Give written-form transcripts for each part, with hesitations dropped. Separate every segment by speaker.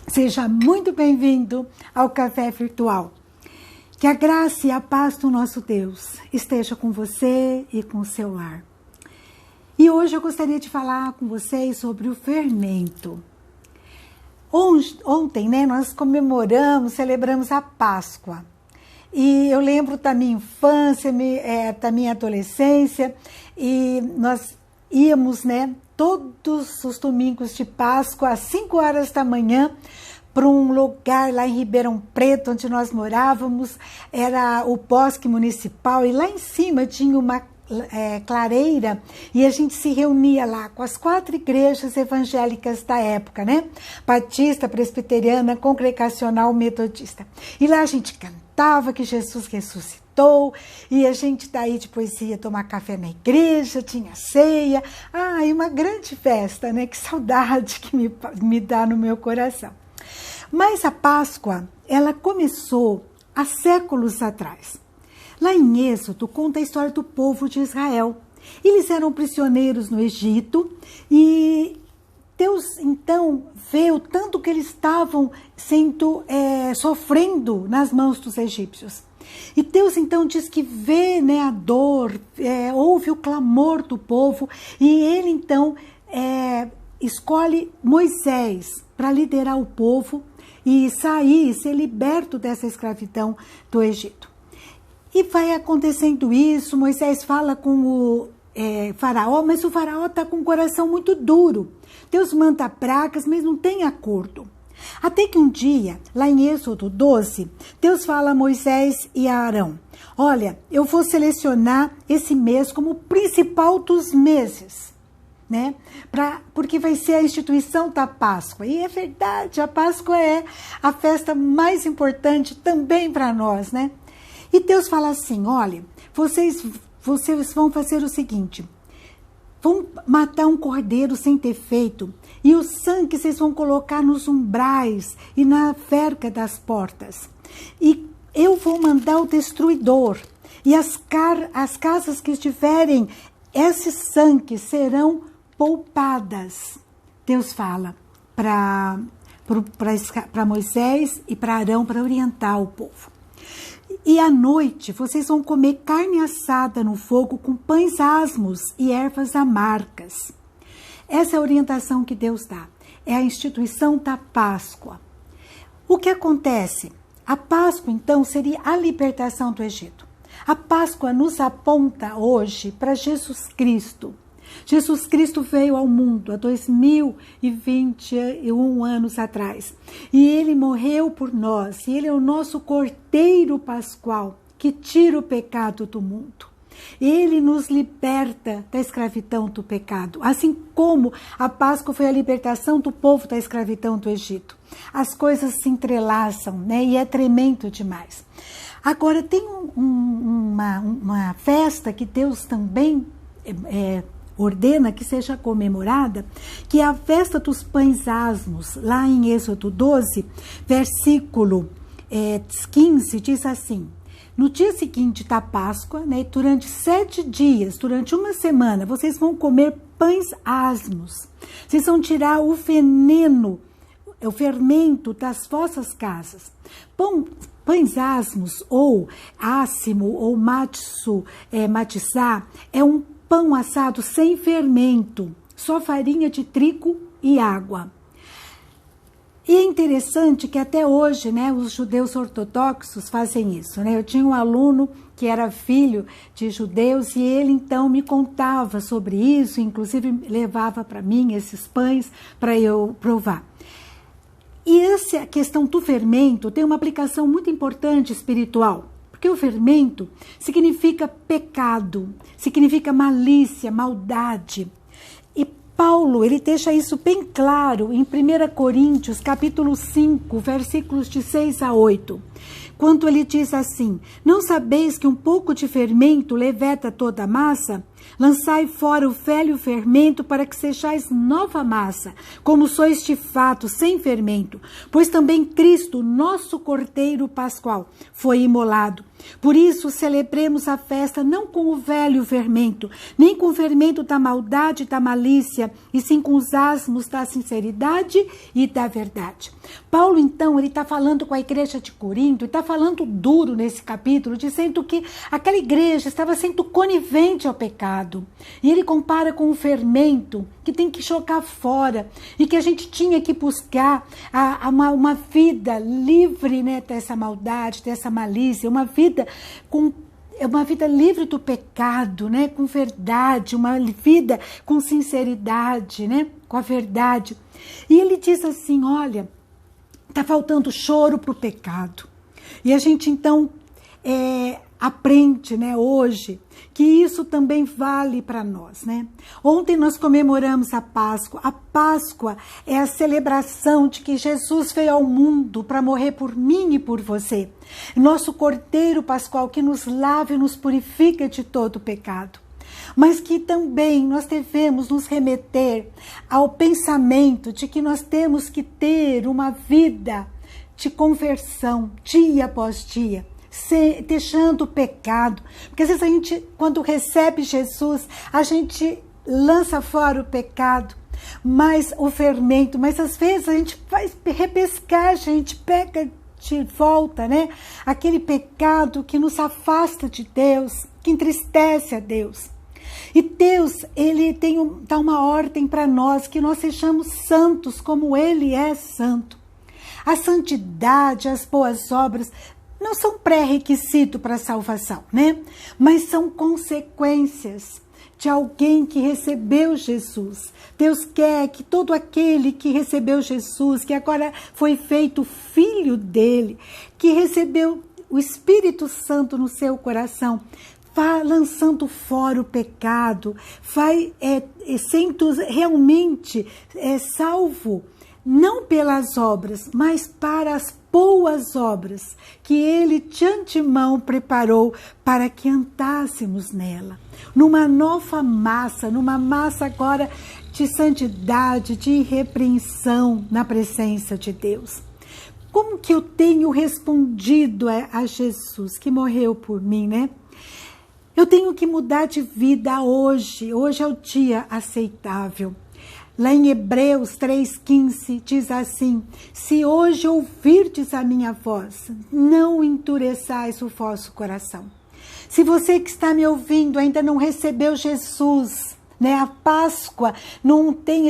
Speaker 1: Seja muito bem-vindo ao Café Virtual. Que a graça e a paz do nosso Deus esteja com você e com o seu lar. E hoje eu gostaria de falar com vocês sobre o fermento. Ontem, nós celebramos a Páscoa. E eu lembro da minha infância, da minha adolescência, e nós íamos, todos os domingos de Páscoa, às 5 horas da manhã, para um lugar lá em Ribeirão Preto, onde nós morávamos, era o Bosque Municipal, e lá em cima tinha uma clareira, e a gente se reunia lá com as 4 igrejas evangélicas da época, Batista, Presbiteriana, Congregacional, Metodista. E lá a gente cantava que Jesus ressuscitou, e a gente daí depois ia tomar café na igreja, tinha ceia, e uma grande festa, Que saudade que me dá no meu coração. Mas a Páscoa, ela começou há séculos atrás. Lá em Êxodo, conta a história do povo de Israel. Eles eram prisioneiros no Egito e Deus, então, vê o tanto que eles estavam sofrendo nas mãos dos egípcios. E Deus, então, diz que vê a dor, ouve o clamor do povo, e ele, então, escolhe Moisés para liderar o povo e ser liberto dessa escravidão do Egito. E vai acontecendo isso, Moisés fala com o faraó, mas o faraó está com o coração muito duro. Deus manda pragas, mas não tem acordo. Até que um dia, lá em Êxodo 12, Deus fala a Moisés e a Arão: olha, eu vou selecionar esse mês como o principal dos meses, porque vai ser a instituição da Páscoa. E é verdade, a Páscoa é a festa mais importante também para nós, E Deus fala assim: olha, vocês vão fazer o seguinte, vão matar um cordeiro sem ter feito, e o sangue vocês vão colocar nos umbrais e na verga das portas. E eu vou mandar o destruidor, e as casas que estiverem esse sangue serão poupadas. Deus fala para Moisés e para Arão para orientar o povo. E à noite vocês vão comer carne assada no fogo com pães asmos e ervas amargas. Essa é a orientação que Deus dá. É a instituição da Páscoa. O que acontece? A Páscoa, então, seria a libertação do Egito. A Páscoa nos aponta hoje para Jesus Cristo. Jesus Cristo veio ao mundo há 2021 anos atrás. E ele morreu por nós. E ele é o nosso Cordeiro Pascual, que tira o pecado do mundo. Ele nos liberta da escravidão do pecado. Assim como a Páscoa foi a libertação do povo da escravidão do Egito. As coisas se entrelaçam, E é tremendo demais. Agora, tem uma festa que Deus também ordena que seja comemorada, que é a festa dos pães asmos. Lá em Êxodo 12, versículo 15, diz assim: no dia seguinte da Páscoa, durante 7 dias, durante uma semana, vocês vão comer pães asmos. Vocês vão tirar o veneno, o fermento das vossas casas. Pães asmos, ou ácimo, ou matissá, é um pão assado sem fermento, só farinha de trigo e água. E é interessante que até hoje, os judeus ortodoxos fazem isso, Eu tinha um aluno que era filho de judeus e ele então me contava sobre isso, inclusive levava para mim esses pães para eu provar. E essa questão do fermento tem uma aplicação muito importante espiritual. Porque o fermento significa pecado, significa malícia, maldade. E Paulo, ele deixa isso bem claro em 1 Coríntios, capítulo 5, versículos de 6 a 8. Quando ele diz assim: não sabeis que um pouco de fermento leveda toda a massa? Lançai fora o velho fermento para que sejais nova massa, como sois de fato, sem fermento. Pois também Cristo, nosso Cordeiro Pascual, foi imolado. Por isso, celebremos a festa não com o velho fermento, nem com o fermento da maldade e da malícia, e sim com os asmos da sinceridade e da verdade. Paulo, então, ele está falando com a igreja de Corinto, e está falando duro nesse capítulo, dizendo que aquela igreja estava sendo conivente ao pecado. E ele compara com o fermento, que tem que jogar fora, e que a gente tinha que buscar uma vida livre, né, dessa maldade, dessa malícia, uma vida livre do pecado, né, com verdade, uma vida com sinceridade, né, com a verdade. E ele diz assim, olha, está faltando choro para o pecado. E a gente então aprende, né, hoje, que isso também vale para nós, né? Ontem nós comemoramos a Páscoa. A Páscoa é a celebração de que Jesus veio ao mundo para morrer por mim e por você. Nosso Cordeiro Pascual que nos lava e nos purifica de todo pecado. Mas que também nós devemos nos remeter ao pensamento de que nós temos que ter uma vida de conversão, dia após dia, deixando o pecado, porque às vezes a gente, quando recebe Jesus, a gente lança fora o pecado, mas o fermento, mas às vezes a gente faz repescagem, a gente pega de volta, né? Aquele pecado que nos afasta de Deus, que entristece a Deus. E Deus, ele dá uma ordem para nós, que nós sejamos santos como ele é santo. A santidade, as boas obras não são pré-requisito para a salvação, né? Mas são consequências de alguém que recebeu Jesus. Deus quer que todo aquele que recebeu Jesus, que agora foi feito filho dele, que recebeu o Espírito Santo no seu coração, vá lançando fora o pecado, vai sendo realmente salvo, não pelas obras, mas para as boas obras que ele de antemão preparou para que andássemos nela. Numa nova massa, numa massa agora de santidade, de irrepreensão na presença de Deus. Como que eu tenho respondido a Jesus que morreu por mim, né? Eu tenho que mudar de vida hoje. Hoje é o dia aceitável. Lá em Hebreus 3,15 diz assim: se hoje ouvirdes a minha voz, não endureçais o vosso coração. Se você que está me ouvindo ainda não recebeu Jesus, né, a Páscoa não tem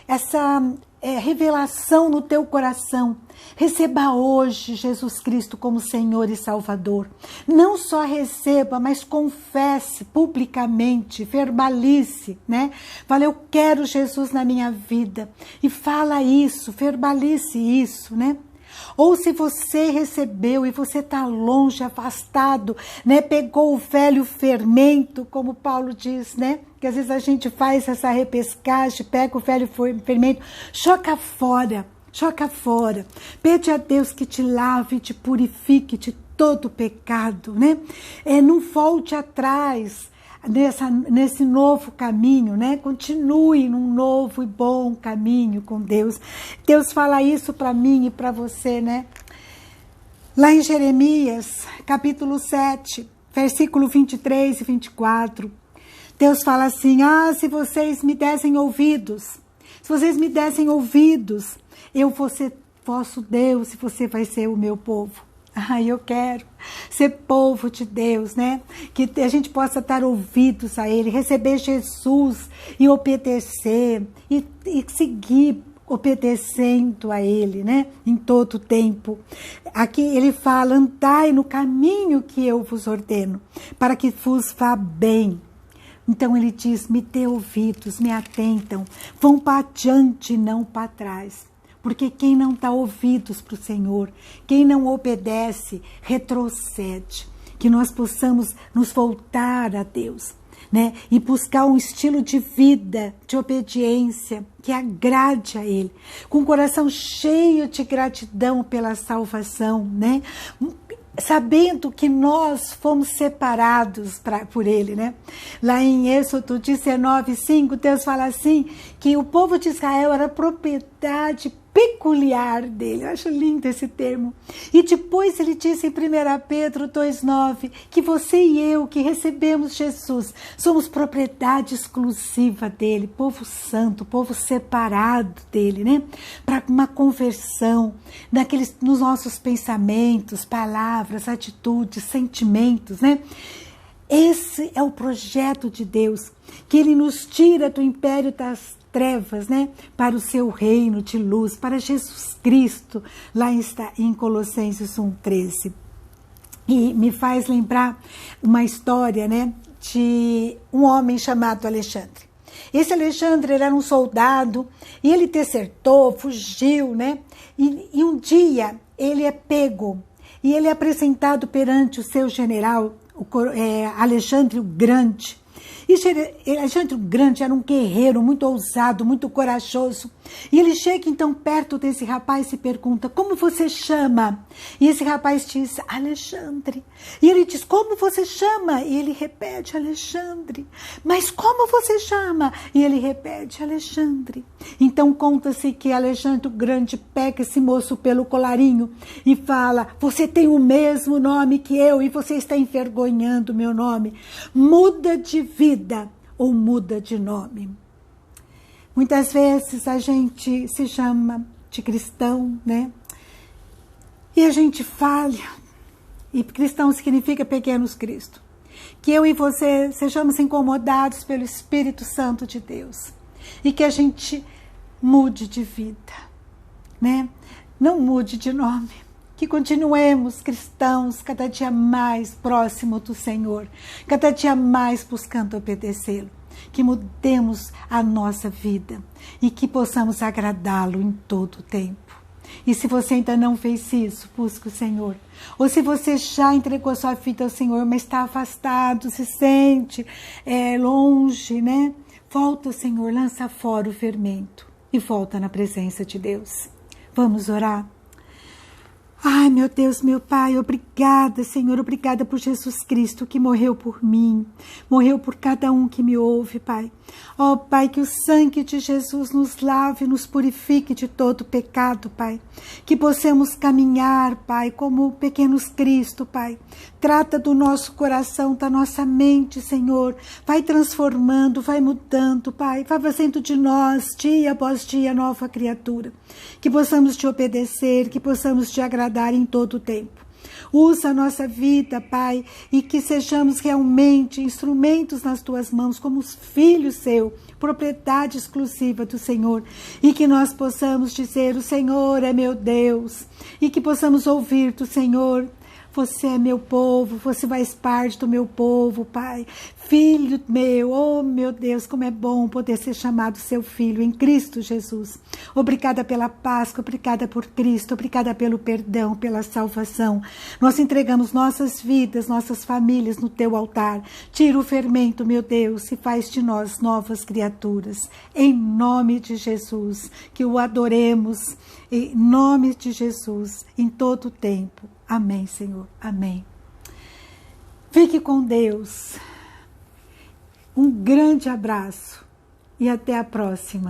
Speaker 1: essa revelação no teu coração, receba hoje Jesus Cristo como Senhor e Salvador. Não só receba, mas confesse publicamente, verbalize, né? Fala, eu quero Jesus na minha vida. E fala isso, verbalize isso, né? Ou se você recebeu e você está longe, afastado, né? Pegou o velho fermento, como Paulo diz, né? Que às vezes a gente faz essa repescagem, pega o velho fermento, joga fora. Joga fora. Pede a Deus que te lave, te purifique de todo pecado, né? Não volte atrás nesse novo caminho, né? Continue num novo e bom caminho com Deus. Deus fala isso para mim e para você, né? Lá em Jeremias, capítulo 7, versículo 23 e 24, Deus fala assim: se vocês me dessem ouvidos, eu vou ser vosso Deus e você vai ser o meu povo. Eu quero ser povo de Deus, né? Que a gente possa dar ouvidos a Ele, receber Jesus e obedecer e seguir obedecendo a Ele, né? Em todo o tempo. Aqui ele fala: andai no caminho que eu vos ordeno, para que vos vá bem. Então ele diz: me dê ouvidos, me atentam, vão para adiante, não para trás. Porque quem não dá ouvidos para o Senhor, quem não obedece, retrocede. Que nós possamos nos voltar a Deus, né? E buscar um estilo de vida, de obediência, que agrade a Ele. Com o coração cheio de gratidão pela salvação, né? Sabendo que nós fomos separados por Ele, né? Lá em Êxodo 19:5, Deus fala assim, que o povo de Israel era propriedade peculiar dele. Eu acho lindo esse termo. E depois ele disse em 1 Pedro 2,9 que você e eu que recebemos Jesus somos propriedade exclusiva dele, povo santo, povo separado dele, né? Para uma conversão nos nossos pensamentos, palavras, atitudes, sentimentos, né? Esse é o projeto de Deus, que ele nos tira do império das trevas, né, para o seu reino de luz, para Jesus Cristo, lá está em Colossenses 1,13. E me faz lembrar uma história, né, de um homem chamado Alexandre. Esse Alexandre era um soldado e ele desertou, fugiu, né, e um dia ele é pego e ele é apresentado perante o seu general, Alexandre o Grande. E Alexandre o Grande era um guerreiro muito ousado, muito corajoso. E ele chega então perto desse rapaz e pergunta: como você chama? E esse rapaz diz: Alexandre. E ele diz: como você chama? E ele repete: Alexandre. Mas como você chama? E ele repete: Alexandre. Então conta-se que Alexandre o Grande pega esse moço pelo colarinho e fala: você tem o mesmo nome que eu e você está envergonhando o meu nome. Muda de vida ou muda de nome. Muitas vezes a gente se chama de cristão, né? E a gente falha. E cristão significa pequenos Cristo. Que eu e você sejamos incomodados pelo Espírito Santo de Deus. E que a gente mude de vida, né? Não mude de nome. Que continuemos cristãos cada dia mais próximo do Senhor. Cada dia mais buscando obedecê-lo. Que mudemos a nossa vida e que possamos agradá-lo em todo o tempo. E se você ainda não fez isso, busque o Senhor. Ou se você já entregou a sua vida ao Senhor, mas está afastado, se sente longe, né? Volta ao Senhor, lança fora o fermento e volta na presença de Deus. Vamos orar? Ai, meu Deus, meu Pai, obrigada, Senhor, obrigada por Jesus Cristo que morreu por mim, morreu por cada um que me ouve, Pai. Ó, Pai, que o sangue de Jesus nos lave, nos purifique de todo pecado, Pai. Que possamos caminhar, Pai, como pequenos Cristo, Pai. Trata do nosso coração, da nossa mente, Senhor. Vai transformando, vai mudando, Pai. Vai fazendo de nós, dia após dia, nova criatura. Que possamos te obedecer, que possamos te agradar em todo o tempo. Usa a nossa vida, Pai, e que sejamos realmente instrumentos nas Tuas mãos, como os filhos Seus, propriedade exclusiva do Senhor, e que nós possamos dizer: o Senhor é meu Deus, e que possamos ouvir do Senhor: você é meu povo, você faz parte do meu povo, Pai. Filho meu, oh meu Deus, como é bom poder ser chamado seu filho em Cristo Jesus. Obrigada pela Páscoa, obrigada por Cristo, obrigada pelo perdão, pela salvação. Nós entregamos nossas vidas, nossas famílias no teu altar. Tira o fermento, meu Deus, e faz de nós novas criaturas. Em nome de Jesus, que o adoremos, em nome de Jesus, em todo o tempo. Amém, Senhor. Amém. Fique com Deus. Um grande abraço e até a próxima.